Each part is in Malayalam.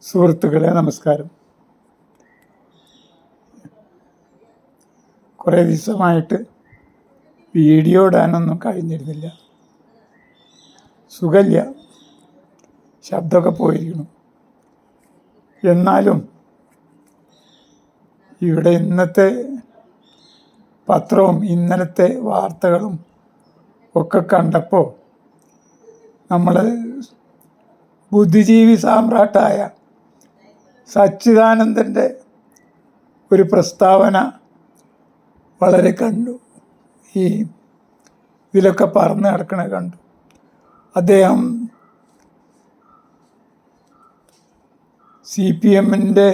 സുഹൃത്തുക്കളെ നമസ്കാരം. കുറേ ദിവസമായിട്ട് വീഡിയോ ഇടാനൊന്നും കഴിഞ്ഞിരുന്നില്ല. സുഖമില്ല, ശബ്ദമൊക്കെ പോയിരിക്കുന്നു. എന്നാലും ഇവിടെ ഇന്നത്തെ പത്രവും ഇന്നലത്തെ വാർത്തകളും ഒക്കെ കണ്ടപ്പോൾ നമ്മൾ ബുദ്ധിജീവി സാമ്രാട്ടായ സച്ചിദാനന്ദൻ്റെ ഒരു പ്രസ്താവന വളരെ കണ്ടു. ഈ ഇതിലൊക്കെ പറന്ന് കിടക്കണ കണ്ടു. അദ്ദേഹം CPM-ൻ്റെ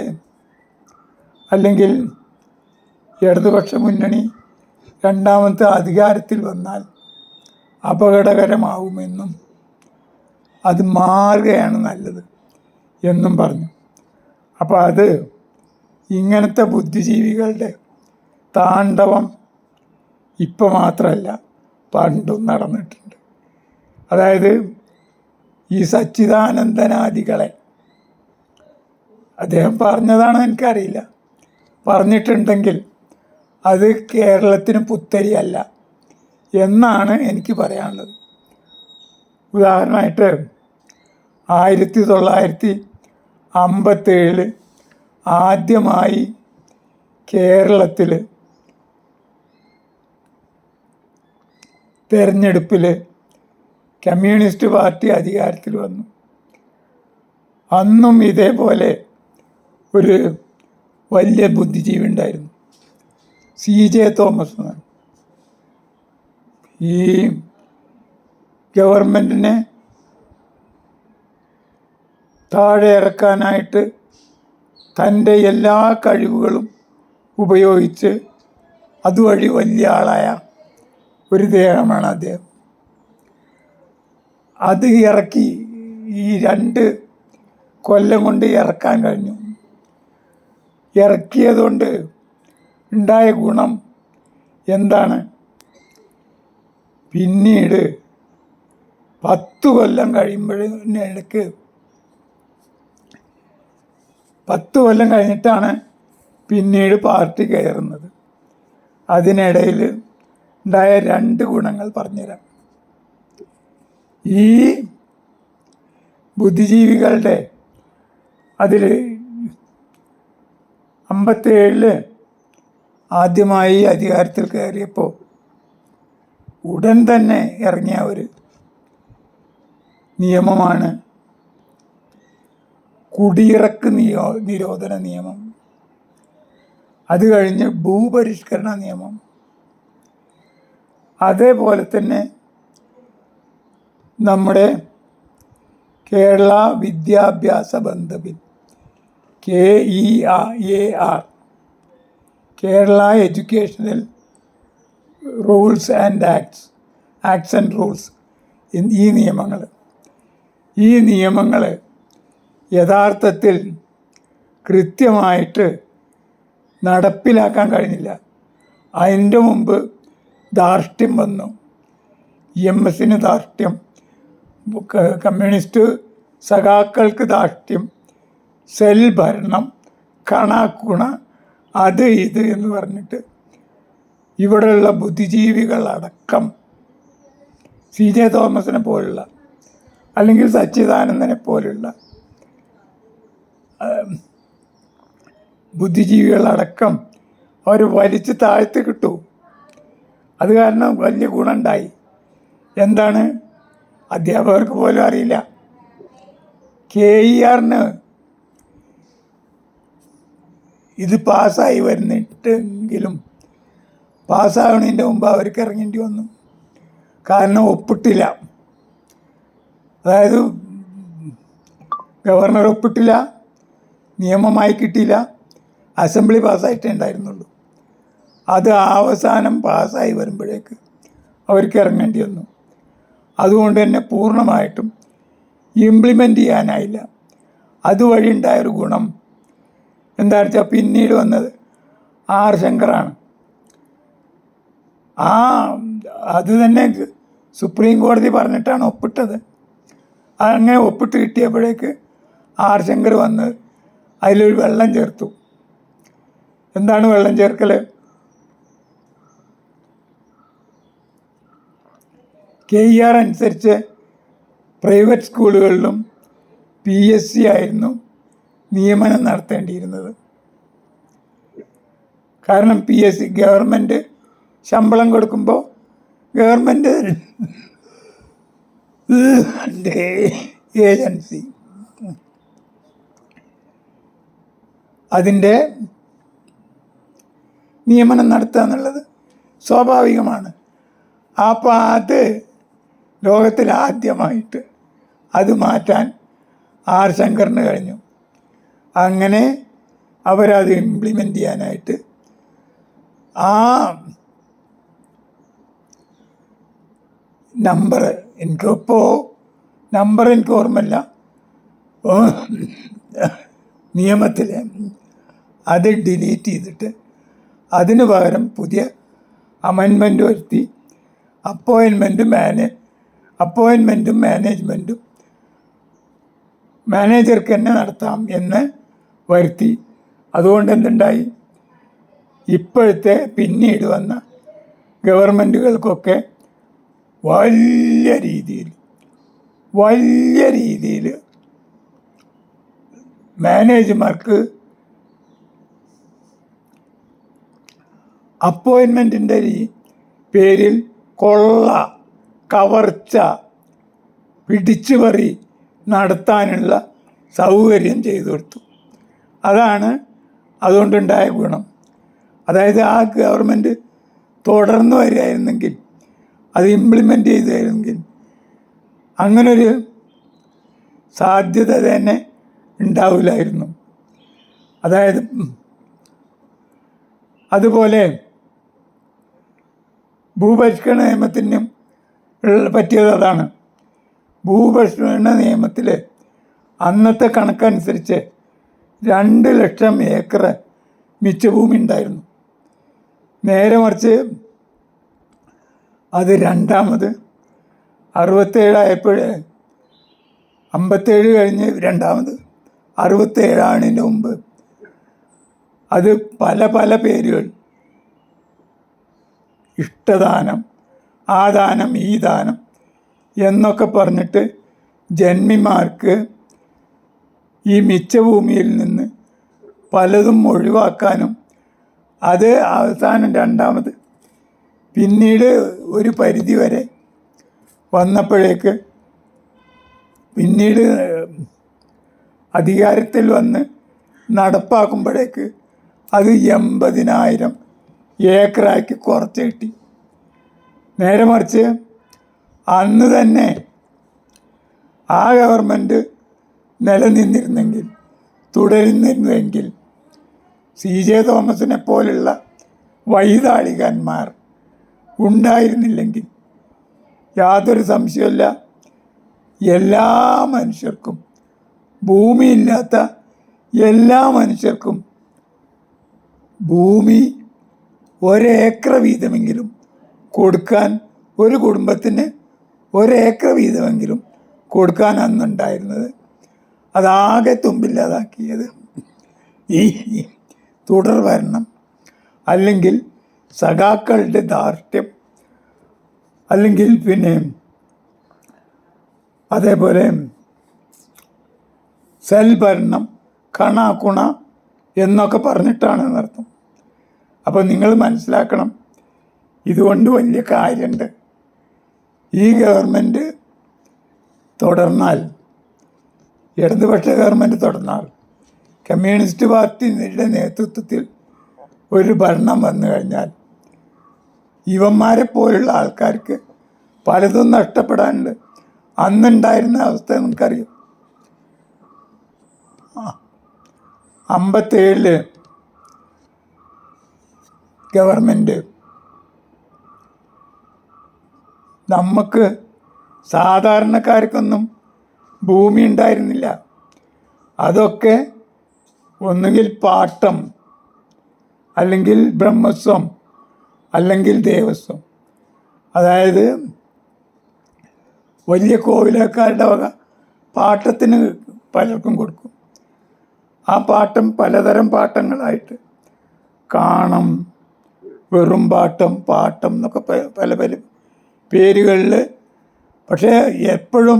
അല്ലെങ്കിൽ ഇടതുപക്ഷ മുന്നണി രണ്ടാമത്തെ അധികാരത്തിൽ വന്നാൽ അപകടകരമാവുമെന്നും അത് മാറുകയാണ് നല്ലത് എന്നും പറഞ്ഞു. അപ്പോൾ അത് ഇങ്ങനത്തെ ബുദ്ധിജീവികളുടെ താണ്ഡവം ഇപ്പം മാത്രമല്ല, പണ്ടും നടന്നിട്ടുണ്ട്. അതായത് ഈ സച്ചിദാനന്ദനാദികളെ അദ്ദേഹം പറഞ്ഞതാണോ എനിക്കറിയില്ല, പറഞ്ഞിട്ടുണ്ടെങ്കിൽ അത് കേരളത്തിന് പുത്തരിയല്ല എന്നാണ് എനിക്ക് പറയാനുള്ളത്. ഉദാഹരണമായിട്ട് 1957 ആദ്യമായി കേരളത്തിൽ തെരഞ്ഞെടുപ്പിൽ കമ്മ്യൂണിസ്റ്റ് പാർട്ടി അധികാരത്തിൽ വന്നു. അന്നും ഇതേപോലെ ഒരു വലിയ ബുദ്ധിജീവി ഉണ്ടായിരുന്നു, CJ തോമസ് എന്ന്. ഈ ഗവൺമെൻറ്റിനെ താഴെ ഇറക്കാനായിട്ട് തൻ്റെ എല്ലാ കഴിവുകളും ഉപയോഗിച്ച് അതുവഴി വലിയ ആളായ ഒരു ദേഹമാണ് അദ്ദേഹം. അത് ഇറക്കി ഈ 2 കൊല്ലം കൊണ്ട് ഇറക്കാൻ കഴിഞ്ഞു. ഇറക്കിയതുകൊണ്ട് ഉണ്ടായ ഗുണം എന്താണ്? പിന്നീട് 10 കൊല്ലം കഴിയുമ്പോഴേക്ക് 10 കൊല്ലം കഴിഞ്ഞിട്ടാണ് പിന്നീട് പാർട്ടി കയറുന്നത്. അതിനിടയിൽ ഉണ്ടായ 2 ഗുണങ്ങൾ പറഞ്ഞുതരാം. ഈ ബുദ്ധിജീവികളുടെ അതിൽ 57 ആദ്യമായി അധികാരത്തിൽ കയറിയപ്പോൾ ഉടൻ തന്നെ ഇറങ്ങിയ ഒരു നിയമമാണ് കുടിയിറക്ക് നിരോധന നിയമം. അത് കഴിഞ്ഞ് ഭൂപരിഷ്കരണ നിയമം. അതേപോലെ തന്നെ നമ്മുടെ കേരള വിദ്യാഭ്യാസ ബന്ധ bill, KEAR, Kerala educational rules and acts and rules. ഈ നിയമങ്ങൾ യഥാർത്ഥത്തിൽ കൃത്യമായിട്ട് നടപ്പിലാക്കാൻ കഴിഞ്ഞില്ല. അതിൻ്റെ മുമ്പ് ധാർഷ്ട്യം വന്നു. EMS-ന് ധാർഷ്ട്യം, കമ്മ്യൂണിസ്റ്റ് സഖാക്കൾക്ക് ധാർഷ്ട്യം, സെൽ ഭരണം, കണാക്കുണ, അത് ഇത് എന്ന് പറഞ്ഞിട്ട് ഇവിടെയുള്ള ബുദ്ധിജീവികളടക്കം CJ തോമസിനെ പോലുള്ള അല്ലെങ്കിൽ സച്ചിദാനന്ദനെ പോലുള്ള ബുദ്ധിജീവികളടക്കം അവർ വലിച്ച് താഴ്ത്തി കിട്ടു. അത് കാരണം വലിയ ഗുണമുണ്ടായി. എന്താണ്? അധ്യാപകർക്ക് പോലും അറിയില്ല. KER-ന് ഇത് പാസ്സായി വരുന്നിട്ടെങ്കിലും പാസ്സാവണതിൻ്റെ മുമ്പ് അവർക്ക് ഇറങ്ങേണ്ടി വന്നു. കാരണം ഒപ്പിട്ടില്ല. അതായത് ഗവർണർ ഒപ്പിട്ടില്ല, നിയമമായി കിട്ടിയില്ല, അസംബ്ലി പാസ്സായിട്ടേ ഉണ്ടായിരുന്നുള്ളൂ. അത് അവസാനം പാസ്സായി വരുമ്പോഴേക്ക് അവർക്ക് ഇറങ്ങേണ്ടി വന്നു. അതുകൊണ്ട് തന്നെ പൂർണ്ണമായിട്ടും ഇംപ്ലിമെൻ്റ് ചെയ്യാനായില്ല. അതുവഴി ഉണ്ടായൊരു ഗുണം എന്താണെന്ന് വെച്ചാൽ പിന്നീട് വന്നത് R ശങ്കറാണ്. അത് തന്നെ സുപ്രീം കോടതി പറഞ്ഞിട്ടാണ് ഒപ്പിട്ടത്. അങ്ങനെ ഒപ്പിട്ട് കിട്ടിയപ്പോഴേക്ക് ആർ ശങ്കർ വന്ന് അതിലൊരു വെള്ളം ചേർത്തു. എന്താണ് വെള്ളം ചേർക്കൽ? KER അനുസരിച്ച് പ്രൈവറ്റ് സ്കൂളുകളിലും PSC ആയിരുന്നു നിയമനം നടത്തേണ്ടിയിരുന്നത്. കാരണം PSC ഗവൺമെൻറ് ശമ്പളം കൊടുക്കുമ്പോൾ ഗവൺമെൻറ് ഏജൻസി അതിൻ്റെ നിയമനം നടത്തുക എന്നുള്ളത് സ്വാഭാവികമാണ്. അപ്പോൾ അത് ലോകത്തിൽ ആദ്യമായിട്ട് അത് മാറ്റാൻ ആർ ശങ്കറിന് കഴിഞ്ഞു. അങ്ങനെ അവരത് ഇംപ്ലിമെൻ്റ് ചെയ്യാനായിട്ട് ആ നമ്പർ എനിക്ക് ഓർമ്മയില്ല, നിയമത്തിൽ അത് ഡിലീറ്റ് ചെയ്തിട്ട് അതിന് പകരം പുതിയ അമെൻമെൻറ്റ് വരുത്തി അപ്പോയിൻമെൻറ്റും മാനേജ്മെൻറ്റും മാനേജർക്ക് തന്നെ നടത്താം എന്ന് വരുത്തി. അതുകൊണ്ട് എന്തുണ്ടായി? ഇപ്പോഴത്തെ പിന്നീട് വന്ന ഗവൺമെൻറ്റുകൾക്കൊക്കെ വലിയ രീതിയിൽ മാനേജർമാർക്ക് അപ്പോയിൻമെൻറ്റിൻ്റെ പേരിൽ കൊള്ള, കവർച്ച, പിടിച്ചുപറി നടത്താനുള്ള സൗകര്യം ചെയ്തു കൊടുത്തു. അതാണ് അതുകൊണ്ടുണ്ടായ ഗുണം. അതായത് ആ ഗവൺമെൻറ് തുടർന്നു വരികയായിരുന്നെങ്കിൽ, അത് ഇംപ്ലിമെൻ്റ് ചെയ്തായിരുന്നെങ്കിൽ അങ്ങനൊരു സാധ്യത തന്നെ ഉണ്ടാവില്ലായിരുന്നു. അതായത് അതുപോലെ ഭൂപരിഷ്കരണ നിയമത്തിനും പറ്റിയത് അതാണ്. ഭൂപരിഷ്കരണ നിയമത്തിൽ അന്നത്തെ കണക്കനുസരിച്ച് 2 ലക്ഷം ഏക്കർ മിച്ചഭൂമി ഉണ്ടായിരുന്നു. നേരെ മറിച്ച് അത് രണ്ടാമത് 67 ആയപ്പോൾ 57 കഴിഞ്ഞ് രണ്ടാമത് 67 ആണിന് മുമ്പ് അത് പല പേരുകൾ, ഇഷ്ടദാനം, ആ ദാനം, ഈ ദാനം എന്നൊക്കെ പറഞ്ഞിട്ട് ജന്മിമാർക്ക് ഈ മിച്ചഭൂമിയിൽ നിന്ന് പലതും ഒഴിവാക്കാനും അത് അവസാനം രണ്ടാമത് പിന്നീട് ഒരു പരിധി വരെ വന്നപ്പോഴേക്ക് പിന്നീട് അധികാരത്തിൽ വന്ന് നടപ്പാക്കുമ്പോഴേക്ക് അത് 80,000 ഏക്കറാക്കി കുറച്ച് കിട്ടി. നേരെ മറിച്ച് അന്ന് തന്നെ ആ ഗവൺമെൻറ് നിലനിന്നിരുന്നെങ്കിൽ, തുടരുന്നിരുന്നെങ്കിൽ, CJ തോമസിനെ പോലുള്ള വൈതാളികന്മാർ ഉണ്ടായിരുന്നില്ലെങ്കിൽ യാതൊരു സംശയമില്ല എല്ലാ മനുഷ്യർക്കും, ഭൂമിയില്ലാത്ത എല്ലാ മനുഷ്യർക്കും ഭൂമി 1 ഏക്കർ വീതമെങ്കിലും കൊടുക്കാൻ, ഒരു കുടുംബത്തിന് 1 ഏക്കർ വീതമെങ്കിലും കൊടുക്കാൻ അന്നുണ്ടായിരുന്നത്. അതാകെ തുമ്പില്ലാതാക്കിയത് ഈ തുടർ ഭരണം, അല്ലെങ്കിൽ സഖാക്കളുടെ ധാർഷ്ട്യം, അല്ലെങ്കിൽ പിന്നെ അതേപോലെ സെൽഭരണം, കണാക്കുണ എന്നൊക്കെ പറഞ്ഞിട്ടാണ് എന്നർത്ഥം. അപ്പോൾ നിങ്ങൾ മനസ്സിലാക്കണം, ഇതുകൊണ്ട് വലിയ കാര്യമുണ്ട്. ഈ ഗവൺമെൻറ് തുടർന്നാൽ, ഇടതുപക്ഷ ഗവൺമെൻറ് തുടർന്നാൽ, കമ്മ്യൂണിസ്റ്റ് പാർട്ടിയുടെ നേതൃത്വത്തിൽ ഒരു ഭരണം വന്നു കഴിഞ്ഞാൽ ഇവന്മാരെ പോലുള്ള ആൾക്കാർക്ക് പലതും നഷ്ടപ്പെടാനുണ്ട്. അന്നുണ്ടായിരുന്ന അവസ്ഥ നമുക്കറിയാം. 57 ഗവൺമെൻറ് നമുക്ക് സാധാരണക്കാർക്കൊന്നും ഭൂമി ഉണ്ടായിരുന്നില്ല. അതൊക്കെ ഒന്നുകിൽ പാട്ടം, അല്ലെങ്കിൽ ബ്രഹ്മസ്വം, അല്ലെങ്കിൽ ദേവസ്വം. അതായത് വലിയ കോവിലക്കാരുടെ വക പാട്ടത്തിന് പലർക്കും കൊടുക്കും. ആ പാട്ടം പലതരം പാട്ടങ്ങളായിട്ട് കാണം, വെറും പാട്ടം എന്നൊക്കെ പല പല പേരുകളിൽ. പക്ഷേ എപ്പോഴും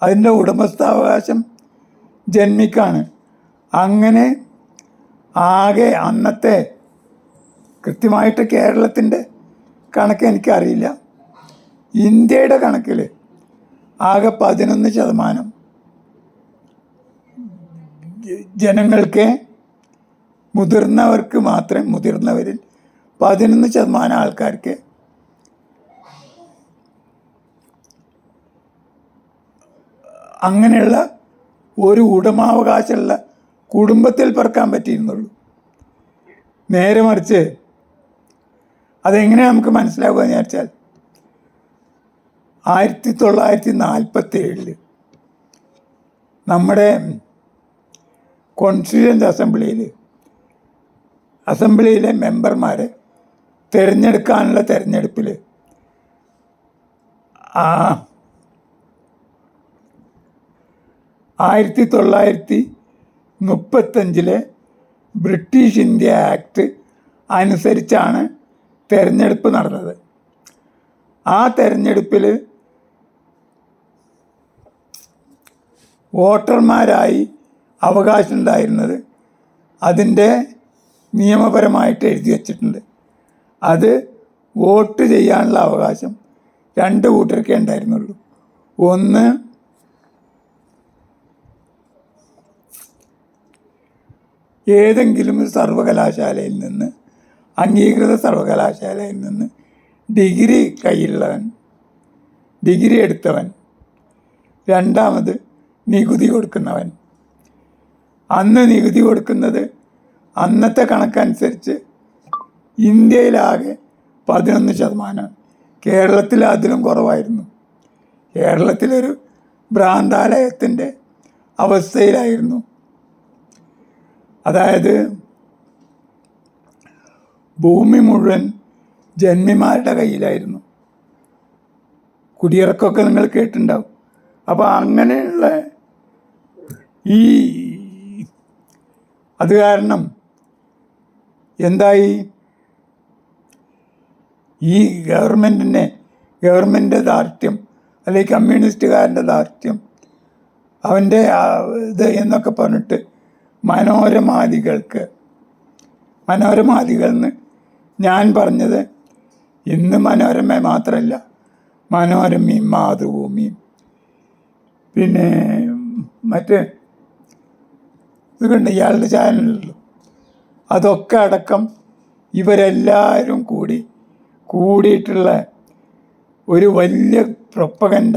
അതിൻ്റെ ഉടമസ്ഥാവകാശം ജന്മിക്കാണ്. അങ്ങനെ ആകെ അന്നത്തെ കൃത്യമായിട്ട് കേരളത്തിൻ്റെ കണക്ക് എനിക്കറിയില്ല, ഇന്ത്യയുടെ കണക്കിൽ ആകെ 11% ജനങ്ങൾക്ക്, മുതിർന്നവർക്ക് മാത്രം, മുതിർന്നവരിൽ 11% ആൾക്കാർക്ക് അങ്ങനെയുള്ള ഒരു ഉടമാവകാശമുള്ള കുടുംബത്തിൽ പിറക്കാൻ പറ്റിയിരുന്നുള്ളൂ. നേരെ മറിച്ച് അതെങ്ങനെയാണ് നമുക്ക് മനസ്സിലാവുക എന്ന് വിചാരിച്ചാൽ, 1947 നമ്മുടെ കോൺസ്റ്റിറ്റ്യൂവൻ്റ് അസംബ്ലിയിലെ മെമ്പർമാരെ തിരഞ്ഞെടുക്കാനുള്ള തിരഞ്ഞെടുപ്പിൽ 1935 ബ്രിട്ടീഷ് ഇന്ത്യ ആക്ട് അനുസരിച്ചാണ് തിരഞ്ഞെടുപ്പ് നടന്നത്. ആ തിരഞ്ഞെടുപ്പിൽ വോട്ടർമാരായി അവകാശം ഉണ്ടായിരുന്നത് അതിൻ്റെ നിയമപരമായിട്ട് എഴുതി വച്ചിട്ടുണ്ട്. അത് വോട്ട് ചെയ്യാനുള്ള അവകാശം 2 കൂട്ടർക്കേ ഉണ്ടായിരുന്നുള്ളൂ. ഒന്ന്, ഏതെങ്കിലും ഒരു സർവകലാശാലയിൽ നിന്ന്, അംഗീകൃത സർവകലാശാലയിൽ നിന്ന് ഡിഗ്രി കയ്യിലുള്ളവൻ, ഡിഗ്രി എടുത്തവൻ. രണ്ടാമത് നികുതി കൊടുക്കുന്നവൻ. അന്ന് നികുതി കൊടുക്കുന്നത് അന്നത്തെ കണക്കനുസരിച്ച് ഇന്ത്യയിലാകെ 11%. കേരളത്തിൽ അതിലും കുറവായിരുന്നു. കേരളത്തിലൊരു ഭ്രാന്താലയത്തിൻ്റെ അവസ്ഥയിലായിരുന്നു. അതായത് ഭൂമി മുഴുവൻ ജന്മിമാരുടെ കയ്യിലായിരുന്നു. കുടിയിറക്കമൊക്കെ നിങ്ങൾ കേട്ടിട്ടുണ്ടാവും. അപ്പോൾ അങ്ങനെയുള്ള അത് കാരണം എന്തായി, ഈ ഗവൺമെൻറ്റിൻ്റെ ധാർഷ്ട്യം, അല്ലെങ്കിൽ കമ്മ്യൂണിസ്റ്റുകാരൻ്റെ ധാർഷ്ട്യം, അവൻ്റെ ഇത് എന്നൊക്കെ പറഞ്ഞിട്ട് മനോരമാദികൾ എന്ന് ഞാൻ പറഞ്ഞത് ഇന്ന് മനോരമ മാത്രമല്ല, മനോരമയും മാതൃഭൂമിയും പിന്നെ മറ്റേ ഇതുകൊണ്ട് ഇയാളുടെ ചാനലുള്ളൂ, അതൊക്കെ അടക്കം ഇവരെല്ലാവരും കൂടിയിട്ടുള്ള ഒരു വലിയ പ്രൊപ്പഗൻഡ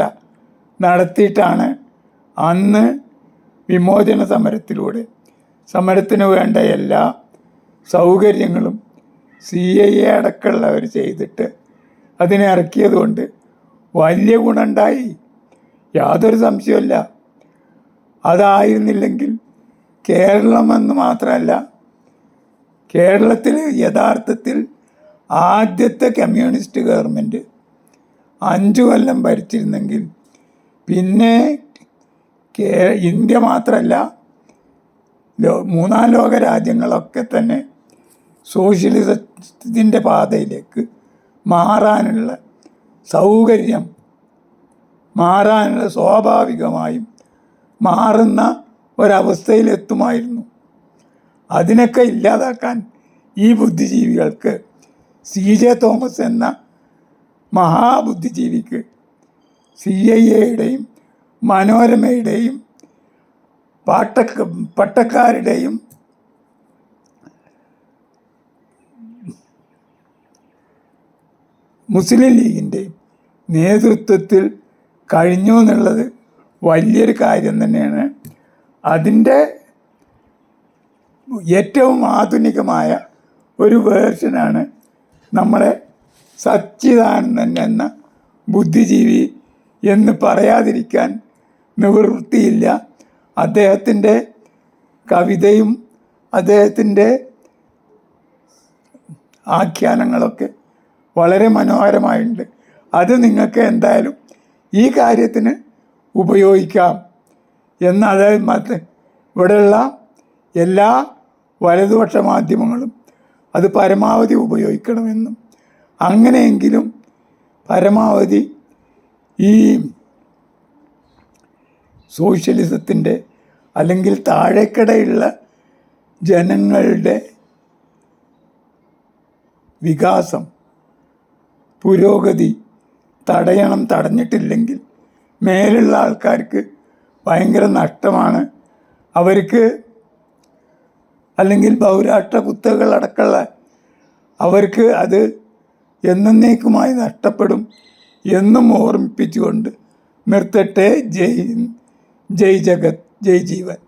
നടത്തിയിട്ടാണ് അന്ന് വിമോചന സമരത്തിന് വേണ്ട എല്ലാ സൗകര്യങ്ങളും CIA അടക്കമുള്ളവർ ചെയ്തിട്ട് അതിനെ ഇറക്കിയത് കൊണ്ട് വലിയ ഗുണമുണ്ടായി, യാതൊരു സംശയമില്ല. അതായിരുന്നില്ലെങ്കിൽ കേരളമെന്ന് മാത്രമല്ല, കേരളത്തിൽ യഥാർത്ഥത്തിൽ ആദ്യത്തെ കമ്മ്യൂണിസ്റ്റ് ഗവൺമെൻറ് 5 കൊല്ലം ഭരിച്ചിരുന്നെങ്കിൽ പിന്നെ ഇന്ത്യ മാത്രമല്ല, 3-ാം ലോക രാജ്യങ്ങളൊക്കെ തന്നെ സോഷ്യലിസത്തിൻ്റെ പാതയിലേക്ക് മാറാനുള്ള സ്വാഭാവികമായും മാറുന്ന ഒരവസ്ഥയിലെത്തുമായിരുന്നു. അതിനൊക്കെ ഇല്ലാതാക്കാൻ ഈ ബുദ്ധിജീവികൾക്ക്, CJ തോമസ് എന്ന മഹാബുദ്ധിജീവിക്ക് CIA-യുടെയും മനോരമയുടെയും പട്ടക്കാരുടെയും മുസ്ലിം ലീഗിൻ്റെയും നേതൃത്വത്തിൽ കഴിഞ്ഞു എന്നുള്ളത് വലിയൊരു കാര്യം തന്നെയാണ്. അതിൻ്റെ ഏറ്റവും ആധുനികമായ ഒരു വേർഷനാണ് നമ്മളെ സച്ചിദാനന്ദൻ എന്ന ബുദ്ധിജീവി എന്ന് പറയാതിരിക്കാൻ നിവൃത്തിയില്ല. അദ്ദേഹത്തിൻ്റെ കവിതയും അദ്ദേഹത്തിൻ്റെ ആഖ്യാനങ്ങളൊക്കെ വളരെ മനോഹരമായിട്ടുണ്ട്. അത് നിങ്ങൾക്ക് എന്തായാലും ഈ കാര്യത്തിന് ഉപയോഗിക്കാം എന്ന് അതായത് ഇവിടെയുള്ള എല്ലാ വലതുപക്ഷ മാധ്യമങ്ങളും അത് പരമാവധി ഉപയോഗിക്കണമെന്നും അങ്ങനെയെങ്കിലും പരമാവധി ഈ സോഷ്യലിസത്തിൻ്റെ അല്ലെങ്കിൽ താഴേക്കിടയുള്ള ജനങ്ങളുടെ വികാസം പുരോഗതി തടഞ്ഞിട്ടില്ലെങ്കിൽ മേലുള്ള ആൾക്കാർക്ക് ഭയങ്കര നഷ്ടമാണ്. അവർക്ക് അല്ലെങ്കിൽ ബഹുരാഷ്ട്ര കുത്തകകളടക്കമുള്ള അവർക്ക് അത് എന്നേക്കുമായി നഷ്ടപ്പെടും എന്നും ഓർമ്മിപ്പിച്ചുകൊണ്ട് നിർത്തട്ടെ. ജയ് ഹിന്ദ്, ജയ് ജഗത്, ജയ് ജീവൻ.